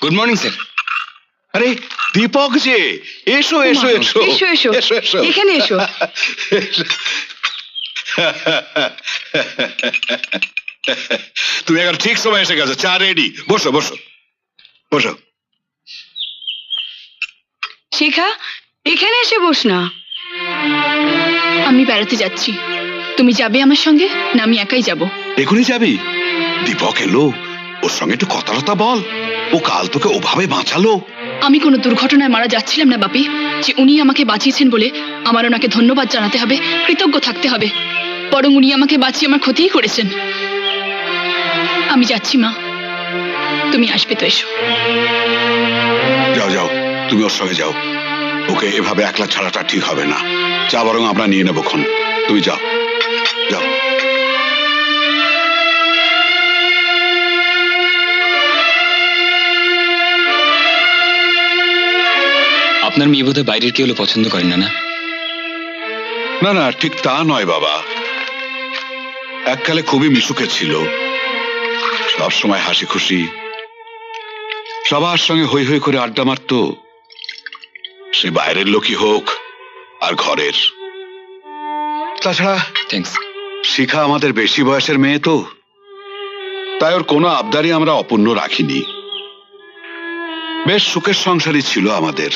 Good morning sir. আরে দীপক যে, এসো এসো এসো এসো এসো এসো এসো, এখানে এসো। তুমি এখন ঠিক সময় এসে গেছো, চা রেডি, বসো বসো বসো। শিখা, এখানে এসে বস না। আমি বেড়াতে যাচ্ছি, তুমি যাবে আমার সঙ্গে না আমি একাই যাব? এখনই যাবি? দীপক এলো, ওর সঙ্গে একটু কথাবার্তা বল, ও কাল তোকে ওভাবে বাঁচালো। আমি কোনো দুর্ঘটনায় মারা যাচ্ছিলাম না বাপি, যে উনি আমাকে বাঁচিয়েছেন বলে আমার ওনাকে ধন্যবাদ জানাতে হবে, কৃতজ্ঞ থাকতে হবে। বরং উনি আমাকে বাঁচিয়ে আমার ক্ষতিই করেছেন। আমি যাচ্ছি মা, তুমি আসবে তো? এসো। যাও যাও, তুমি ওর সঙ্গে যাও, ওকে এভাবে একলা ছাড়াটা ঠিক হবে না। চা বরং আমরা নিয়ে নেবো খন, তুমি যাও যাও। আপনার মেয়ে বোধহয় বাইরের কেউ পছন্দ করেন না? না না, ঠিক তা নয় বাবা, এককালে খুবই মিশুকে ছিল, সবসময় হাসি খুশি, সবার সঙ্গে হই হই করে আড্ডা মারতো, সে বাইরের লোকই হোক আর ঘরের। তাছাড়া থ্যাঙ্কস। শিখা আমাদের বেশি বয়সের মেয়ে তো, তাই ওর কোনো আবদারই আমরা অপূর্ণ রাখিনি। বেশ সুখের সংসারই ছিল আমাদের,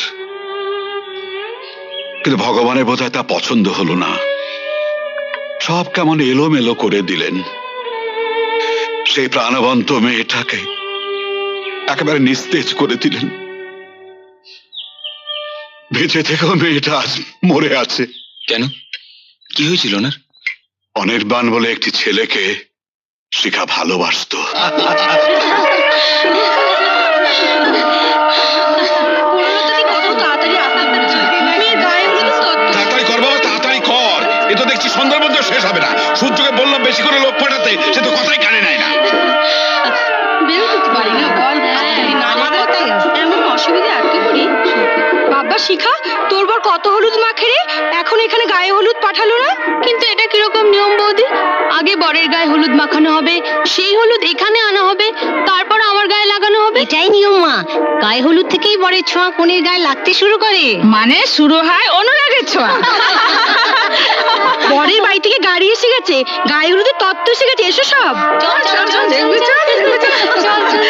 কিন্তু ভগবানের বোধহয় তা পছন্দ হলো না, সব কেমন এলোমেলো করে দিলেন। সেই প্রাণবন্ত মেয়েটাকে একেবারে নিস্তেজ করে দিলেন। বেঁচে থেকেও মেয়েটা আজ মরে আছে। কেন, কি হয়েছিল ওনার? অনির্বাণ বলে একটি ছেলেকে শিখা ভালোবাসতো। তাড়াতাড়ি কর বাবা, তাড়াতাড়ি কর, এ তো দেখছি সন্ধ্যার মধ্যে শেষ হবে না। সূর্যকে বললাম বেশি করে লোক পাঠাতে, সে তো কথাই কানে নেয় না। এমন অসুবিধা আটকে পড়ি। বাবা শিখা, তোর বর কত হলুদ মাখে রে, এখন এখানে গায়ে হলুদ পাঠালো না? কিন্তু এটা কিরকম নিয়ম বৌদি? আগে বরের গায়ে হলুদ মাখানো হবে, সেই হলুদ এখানে আনা হবে, তারপর আমার গায়ে লাগানো হবে। এটাই নিয়ম মা, গায়ে হলুদ থেকেই বরের ছোঁয়া কনের গায়ে লাগতে শুরু করে। মানে শুরু হয় অনুরাগের ছোঁয়া। বরের বাড়ি থেকে গাড়ি এসে গেছে, গায়ে হলুদের তত্ত্ব এসে গেছে, এসো সব। চল চল চল দেখবি, চল চল চল।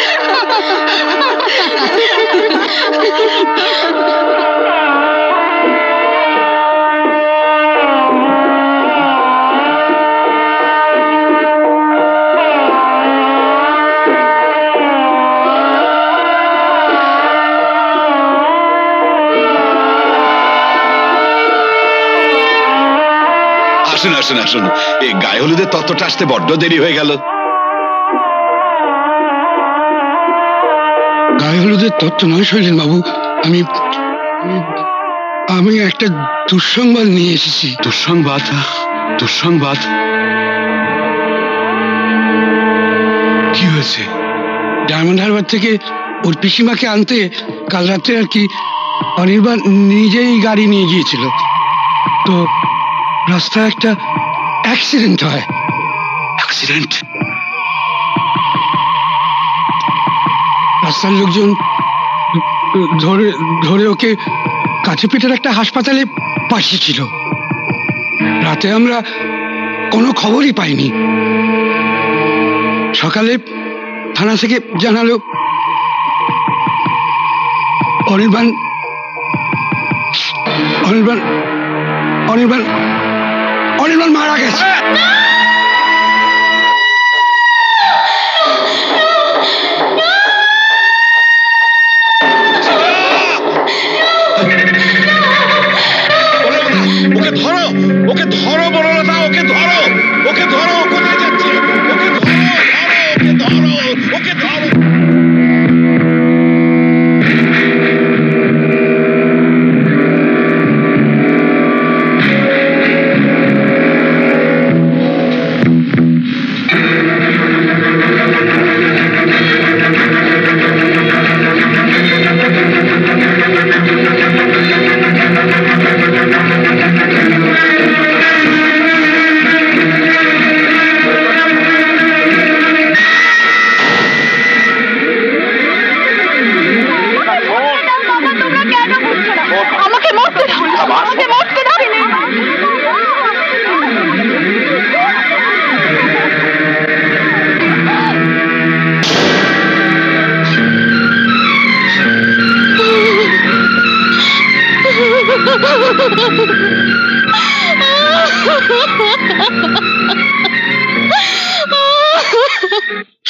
আসুন আসুন আসুন, এই গায়ে হলুদের তত্ত্বটা আসতে বড্ড দেরি হয়ে গেল। গায়ে হলুদের তত্ত্ব নয় শৈলেন বাবু, আমি আমি একটা দুঃসংবাদ নিয়ে এসেছি। দুঃসংবাদ? দুঃসংবাদ কি হয়েছে? ডায়মন্ড হারবার থেকে ওর পিসিমাকে আনতে কাল রাত্রে আর কি অনির্বাণ নিজেই গাড়ি নিয়ে গিয়েছিল, তো রাস্তায় একটা অ্যাক্সিডেন্ট হয়। অ্যাক্সিডেন্ট? রাস্তার লোকজন ধরে ধরে ওকে কাছেপিঠের একটা হাসপাতালে পাঠিয়েছিল। রাতে আমরা কোনো খবরই পাইনি। সকালে থানা থেকে জানালো অনির্বাণ অনির্বাণ অনির্বাণ অনির্বাণ মারা গেছে। ওকে ধরো, ওকে ধরো বনলতা, ওকে ধরো, ওকে ধরো, কোথায় যাচ্ছে? ওকে ধরো, ওকে ধরো, ওকে ধরো।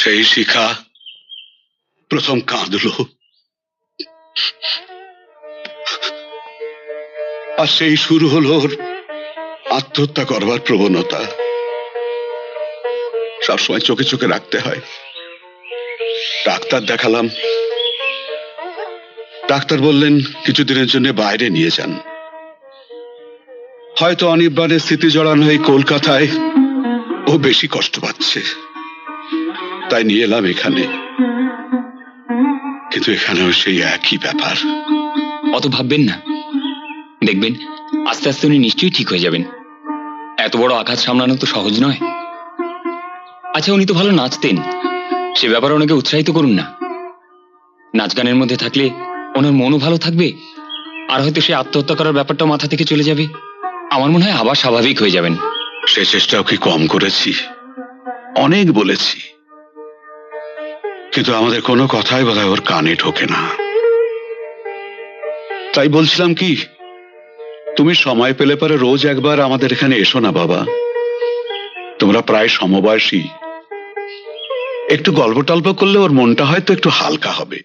সেই শিখা প্রথম কাঁদলো, আর সেই শুরু হলো ওর আত্মহত্যা করবার প্রবণতা। সবসময় চোখে চোখে রাখতে হয়। ডাক্তার দেখালাম, ডাক্তার বললেন কিছুদিনের জন্য বাইরে নিয়ে যান। হয়তো অনিবার্যের স্মৃতি জড়ানো এই কলকাতায় ও বেশি কষ্ট পাচ্ছে, তাই নিয়ে এলাম এখানে। কিন্তু এখানেও সেই একই ব্যাপার। অত ভাববেন না, দেখবেন আস্তে আস্তে উনি নিশ্চয়ই ঠিক হয়ে যাবেন। এত বড় আঘাত সামলানো তো সহজ নয়। আচ্ছা, উনি তো ভালো নাচতেন, সে ব্যাপারে ওনাকে উৎসাহিত করুন না। নাচ গানের মধ্যে থাকলে ওনার মনও ভালো থাকবে, আর হয়তো সে আত্মহত্যা করার ব্যাপারটা মাথা থেকে চলে যাবে। আমার মনে হয় আবার স্বাভাবিক হয়ে যাবেন। সে চেষ্টাও কি কম করেছি? অনেক বলেছি, কিন্তু আমাদের কোনো কথাই বোধহয় ওর কানে ঢোকে না। তাই বলছিলাম কি, তুমি সময় পেলে পরে রোজ একবার আমাদের এখানে এসো না বাবা। তোমরা প্রায় সমবয়সী, একটু গল্প টল্প করলে ওর মনটা হয়তো একটু হালকা হবে।